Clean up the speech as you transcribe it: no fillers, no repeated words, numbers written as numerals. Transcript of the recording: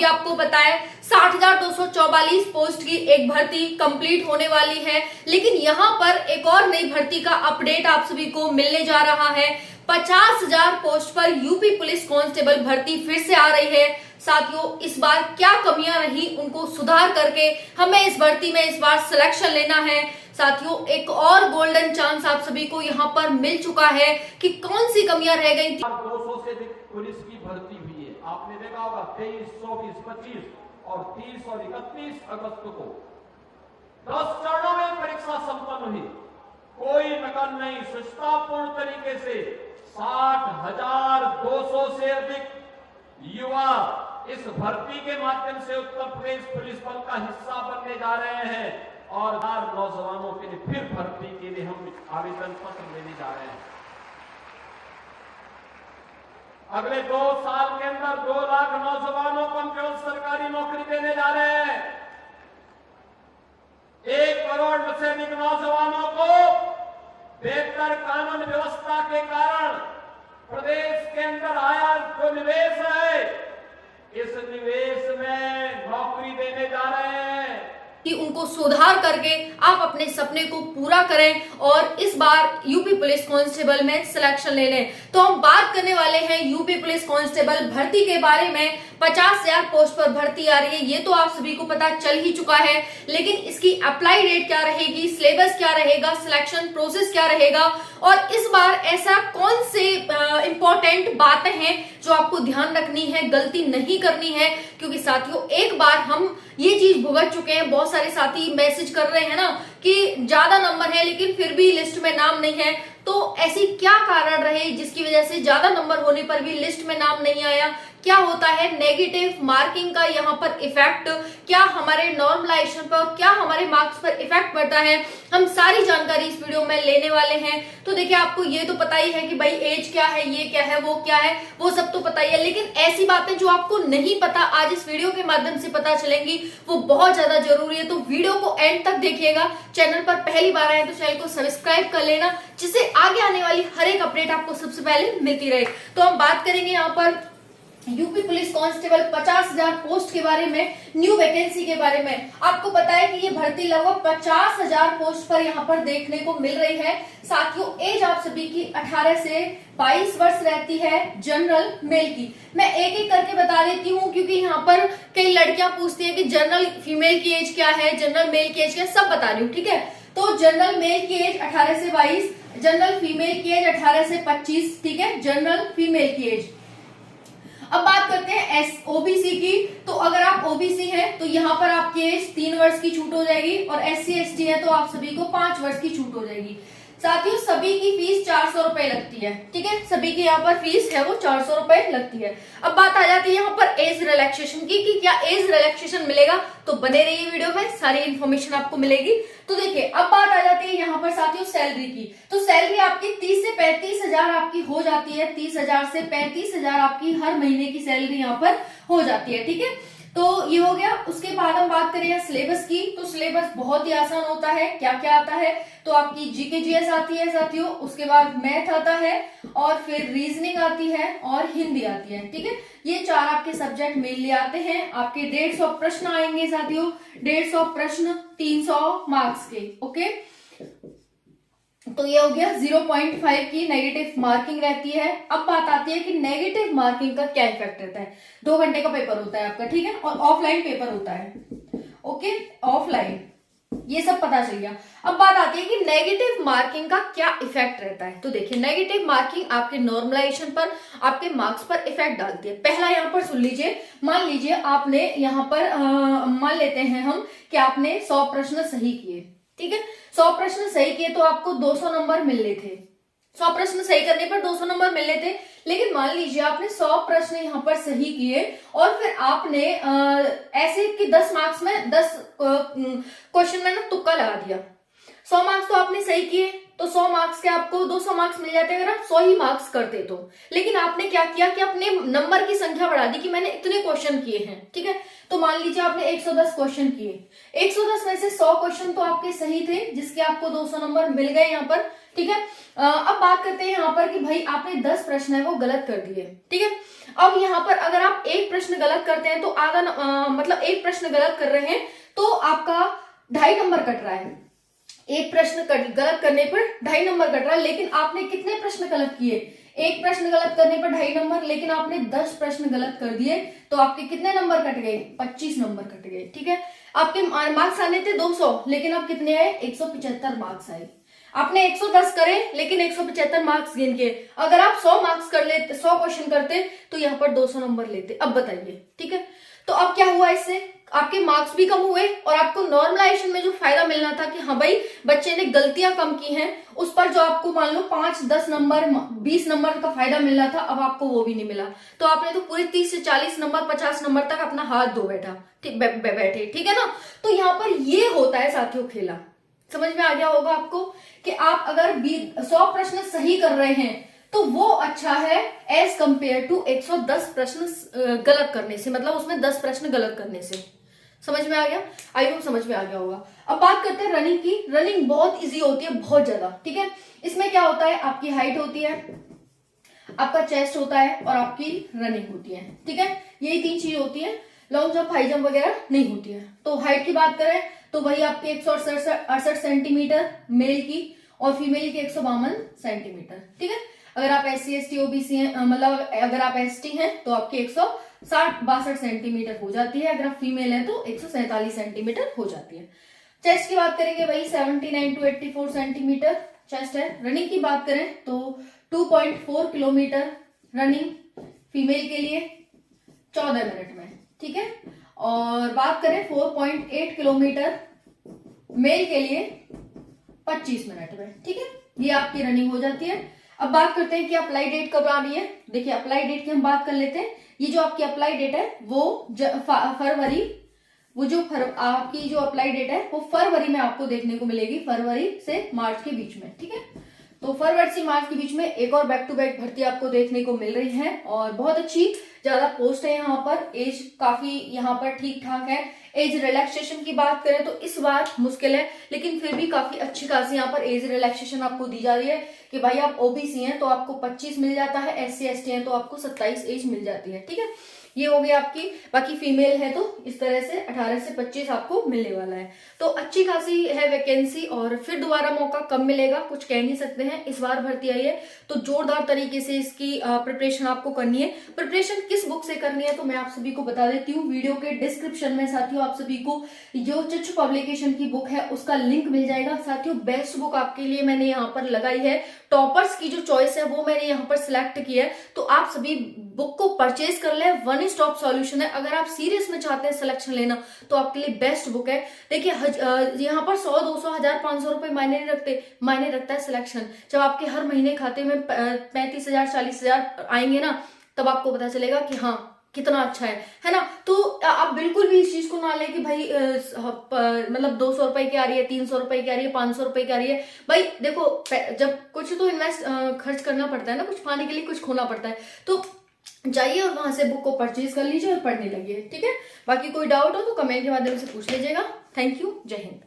अभी आपको बताया 60,244 पोस्ट की एक भर्ती कंप्लीट होने वाली है, लेकिन यहाँ पर एक और नई भर्ती का अपडेट आप सभी को मिलने जा रहा है। 50,000 पोस्ट पर यूपी पुलिस कांस्टेबल भर्ती फिर से आ रही है। साथियों, इस बार क्या कमियां रही उनको सुधार करके हमें इस भर्ती में इस बार सिलेक्शन लेना है। साथियों, एक और गोल्डन चांस आप सभी को यहाँ पर मिल चुका है कि कौन सी कमियां रह गई थी। 200 से अधिक पुलिस की भर्ती हुई है। आपने देखा होगा 23, 24, 25 और 30 और 31 अगस्त को 10 चरणों में परीक्षा संपन्न हुई। कोई नकल नहीं, सुष्टापूर्ण तरीके से 60,200 से अधिक युवा इस भर्ती के माध्यम से उत्तर प्रदेश पुलिस बल का हिस्सा बनने जा रहे हैं और नौजवानों के लिए फिर भर्ती के लिए हम आवेदन पत्र लेने जा रहे हैं। अगले 2 साल के अंदर 2 लाख नौजवानों को हम केवल सरकारी नौकरी देने जा रहे हैं। 1 करोड़ से अधिक नौजवानों को बेहतर कानून व्यवस्था के कारण प्रदेश के अंदर आया जो निवेश है, इस निवेश में नौकरी देने जा रहे हैं कि उनको सुधार करके आप अपने सपने को पूरा करें और इस बार यूपी पुलिस कांस्टेबल में सिलेक्शन ले लें। तो हम बात करने वाले हैं यूपी पुलिस कांस्टेबल भर्ती के बारे में। 50,000 पोस्ट पर भर्ती आ रही है, ये तो आप सभी को पता चल ही चुका है, लेकिन इसकी अप्लाई डेट क्या रहेगी, सिलेबस क्या रहेगा, सिलेक्शन प्रोसेस क्या रहेगा और इस बार ऐसा कौन से इंपॉर्टेंट बातें हैं जो आपको ध्यान रखनी है, गलती नहीं करनी है। क्योंकि साथियों, एक बार हम ये चीज भुगत चुके हैं। बहुत सारे साथी मैसेज कर रहे हैं ना कि ज्यादा नंबर है लेकिन फिर भी लिस्ट में नाम नहीं है। तो ऐसी क्या कारण रहे जिसकी वजह से ज्यादा नंबर होने पर भी लिस्ट में नाम नहीं आया? क्या होता है नेगेटिव मार्किंग का यहाँ पर इफेक्ट, क्या हमारे नॉर्मलाइजेशन पर, क्या हमारे मार्क्स पर इफेक्ट पड़ता है, हम सारी जानकारी इस वीडियो में लेने वाले हैं। तो देखिए, आपको ये तो पता ही है कि भाई एज क्या है, ये क्या है, वो क्या है, वो सब तो पता ही है, लेकिन ऐसी बातें जो आपको नहीं पता आज इस वीडियो के माध्यम से पता चलेंगी, वो बहुत ज्यादा जरूरी है। तो वीडियो को एंड तक देखिएगा। चैनल पर पहली बार आए तो चैनल को सब्सक्राइब कर लेना, जिससे आगे आने वाली हर एक अपडेट आपको सबसे पहले मिलती रहे। तो हम बात करेंगे यहाँ पर यूपी पुलिस कांस्टेबल 50,000 पोस्ट के बारे में, न्यू वैकेंसी के बारे में। आपको पता है कि ये भर्ती लगभग 50,000 पोस्ट पर यहाँ पर देखने को मिल रही है। साथियों, एज आप सभी की 18 से 22 वर्ष रहती है जनरल मेल की। मैं एक एक करके बता देती हूँ क्योंकि यहाँ पर कई लड़कियां पूछती है कि जनरल फीमेल की एज क्या है, जनरल मेल की एज क्या है, सब बता रही हूँ, ठीक है। तो जनरल मेल की एज 18 से 22, जनरल फीमेल की एज 18 से 25, ठीक है, जनरल फीमेल की एज। अब बात करते हैं ओबीसी की। तो अगर आप ओबीसी हैं तो यहाँ पर आपकी एज 3 वर्ष की छूट हो जाएगी और SC ST है तो आप सभी को 5 वर्ष की छूट हो जाएगी। साथियों, सभी की फीस 400 रुपए लगती है, ठीक है, सभी की यहाँ पर फीस है वो 400 रुपए लगती है। अब बात आ जाती है यहाँ पर एज रिलैक्सेशन की कि क्या एज रिलैक्सेशन मिलेगा। तो बने रहिए वीडियो में, सारी इन्फॉर्मेशन आपको मिलेगी। तो देखिए, अब बात आ जाती है यहाँ पर साथियों सैलरी की। तो सैलरी आपकी 30 से 35,000 आपकी हो जाती है। 30,000 से 35,000 आपकी हर महीने की सैलरी यहाँ पर हो जाती है, ठीक है। तो ये हो गया। उसके बाद हम बात करें सिलेबस की। तो सिलेबस बहुत ही आसान होता है। क्या क्या आता है? तो आपकी जीके जीएस आती है साथियों, उसके बाद मैथ आता है और फिर रीजनिंग आती है और हिंदी आती है, ठीक है। ये 4 आपके सब्जेक्ट मेनली आते हैं। आपके 150 प्रश्न आएंगे साथियों, 150 प्रश्न 300 मार्क्स के, ओके। तो ये हो गया 0.5 की नेगेटिव मार्किंग रहती है। अब बात आती है कि नेगेटिव मार्किंग का क्या इफेक्ट रहता है। 2 घंटे का पेपर होता है आपका, ठीक है, और ऑफलाइन पेपर होता है, ओके, ऑफलाइन, ये सब पता चल गया। अब बात आती है कि नेगेटिव मार्किंग का क्या इफेक्ट रहता है। तो देखिए, नेगेटिव मार्किंग आपके नॉर्मलाइजेशन पर, आपके मार्क्स पर इफेक्ट डालती है। पहला यहाँ पर सुन लीजिए, मान लीजिए आपने यहाँ पर मान लेते हैं हम कि आपने 100 प्रश्न सही किए, ठीक है, 100 प्रश्न सही किए तो आपको 200 नंबर मिलने थे। 100 प्रश्न सही करने पर 200 नंबर मिलने थे। लेकिन मान लीजिए आपने 100 प्रश्न यहाँ पर सही किए और फिर आपने ऐसे कि 10 मार्क्स में 10 क्वेश्चन में ना तुक्का लगा दिया। 100 मार्क्स तो आपने सही किए तो 100 मार्क्स के आपको 200 मार्क्स मिल जाते अगर आप 100 ही मार्क्स करते तो। लेकिन आपने क्या किया कि अपने नंबर की संख्या बढ़ा दी कि मैंने इतने क्वेश्चन किए हैं, ठीक है। तो मान लीजिए आपने 110 क्वेश्चन किए, 110 में से 100 क्वेश्चन तो आपके सही थे जिसके आपको 200 नंबर मिल गए यहाँ पर, ठीक है। अब बात करते हैं यहाँ पर कि भाई आपने 10 प्रश्न है वो गलत कर दिए, ठीक है। अब यहाँ पर अगर आप एक प्रश्न गलत करते हैं तो आधा मतलब एक प्रश्न गलत कर रहे हैं तो आपका 2.5 नंबर कट रहा है। एक प्रश्न गलत करने पर 2.5 नंबर कट रहा है, लेकिन आपने कितने प्रश्न गलत किए? एक प्रश्न गलत करने पर 2.5 नंबर, लेकिन आपने 10 प्रश्न गलत कर दिए तो आपके कितने नंबर कट गए? 25 नंबर कट गए, ठीक है। आपके मार्क्स आने थे 200, लेकिन आप कितने आए? 175 मार्क्स आए। आपने 110 करे लेकिन 175 मार्क्स गिन के, अगर आप 100 मार्क्स कर लेते, 100 क्वेश्चन करते तो यहाँ पर 200 नंबर लेते। अब बताइए, ठीक है। तो अब क्या हुआ इससे? आपके मार्क्स भी कम हुए और आपको नॉर्मलाइजेशन में जो फायदा मिलना था कि हाँ भाई बच्चे ने गलतियां कम की हैं, उस पर जो आपको मान लो 5, 10 नंबर, 20 नंबर का फायदा मिलना था, अब आपको वो भी नहीं मिला। तो आपने तो पूरे 30 से 40 नंबर, 50 नंबर तक अपना हाथ धो बैठे, ठीक है ना। तो यहाँ पर ये होता है साथियों खेला। समझ में आ गया होगा आपको कि आप अगर 100 प्रश्न सही कर रहे हैं तो वो अच्छा है एज कंपेयर टू 110 प्रश्न गलत करने से, मतलब उसमें 10 प्रश्न गलत करने से। समझ में आ गया? आई होप समझ में आ गया होगा। अब बात करते हैं रनिंग की। रनिंग बहुत इजी होती है, बहुत ज्यादा, ठीक है। इसमें क्या होता है? आपकी हाइट होती है, आपका चेस्ट होता है और आपकी रनिंग होती है, ठीक है। यही 3 चीज होती है। लॉन्ग जंप, हाई जंप वगैरह नहीं होती है। तो हाइट की बात करें तो वही आपके 168 सेंटीमीटर मेल की और फीमेल की 152 सेंटीमीटर, ठीक है। अगर आप SC ST OBC हैं, मतलब अगर आप ST हैं तो आपकी 162 सेंटीमीटर हो जाती है, अगर आप फीमेल हैं तो 147 सेंटीमीटर हो जाती है। चेस्ट की बात करेंगे वही 79 to 84 सेंटीमीटर चेस्ट है। रनिंग की बात करें तो 2.4 किलोमीटर रनिंग फीमेल के लिए 14 मिनट में, ठीक है। और बात करें 4.8 किलोमीटर मेल के लिए 25 मिनट में, ठीक है। ये आपकी रनिंग हो जाती है। अब बात करते हैं कि अप्लाई डेट कब आ रही है। देखिए अप्लाई डेट की हम बात कर लेते हैं। ये जो आपकी अप्लाई डेट है वो फरवरी, आपकी जो अप्लाई डेट है वो फरवरी में आपको देखने को मिलेगी, फरवरी से मार्च के बीच में, ठीक है। तो फरवरी से मार्च के बीच में एक और बैक टू बैक भर्ती आपको देखने को मिल रही है और बहुत अच्छी ज्यादा पोस्ट है यहाँ पर। एज काफी यहाँ पर ठीक ठाक है। एज रिलैक्सेशन की बात करें तो इस बार मुश्किल है, लेकिन फिर भी काफी अच्छी खासी यहाँ पर एज रिलैक्सेशन आपको दी जा रही है कि भाई आप OBC हैं तो आपको 25 मिल जाता है, SC ST हैं तो आपको 27 एज मिल जाती है, ठीक है। ये हो गई आपकी। बाकी फीमेल है तो इस तरह से 18 से 25 आपको मिलने वाला है। तो अच्छी खासी है वैकेंसी और फिर दोबारा मौका कब मिलेगा कुछ कह नहीं सकते हैं। इस बार भर्ती आई है तो जोरदार तरीके से इसकी प्रिपरेशन आपको करनी है। प्रिपरेशन किस बुक से करनी है तो मैं आप सभी को बता देती हूँ। वीडियो के डिस्क्रिप्शन में साथियों आप सभी को जो चच्चू पब्लिकेशन की बुक है उसका लिंक मिल जाएगा। साथियों बेस्ट बुक आपके लिए मैंने यहाँ पर लगाई है, टॉपर्स की जो चॉइस है वो मैंने यहाँ पर सिलेक्ट की है। तो आप सभी बुक को परचेज कर ले, वन स्टॉप सॉल्यूशन है। अगर आप सीरियस में चाहते हैं सिलेक्शन लेना तो आपके लिए बेस्ट बुक है। देखिए यहाँ पर 100, 200, 1000, 500 रुपए मायने नहीं रखते, मायने रखता है सिलेक्शन। जब आपके हर महीने खाते में 35,000, 40,000 आएंगे ना तब आपको पता चलेगा कि हाँ कितना अच्छा है ना। तो आप बिल्कुल भी इस चीज को ना ले कि भाई मतलब 200 रुपए की आ रही है, 300 रुपए की आ रही है, 500 रुपए की आ रही है। भाई देखो जब कुछ तो इन्वेस्ट खर्च करना पड़ता है ना, कुछ पाने के लिए कुछ खोना पड़ता है। तो जाइए और वहां से बुक को परचेज कर लीजिए और पढ़ने लगिए, ठीक है। बाकी कोई डाउट हो तो कमेंट के माध्यम से पूछ लीजिएगा। थैंक यू, जय हिंद।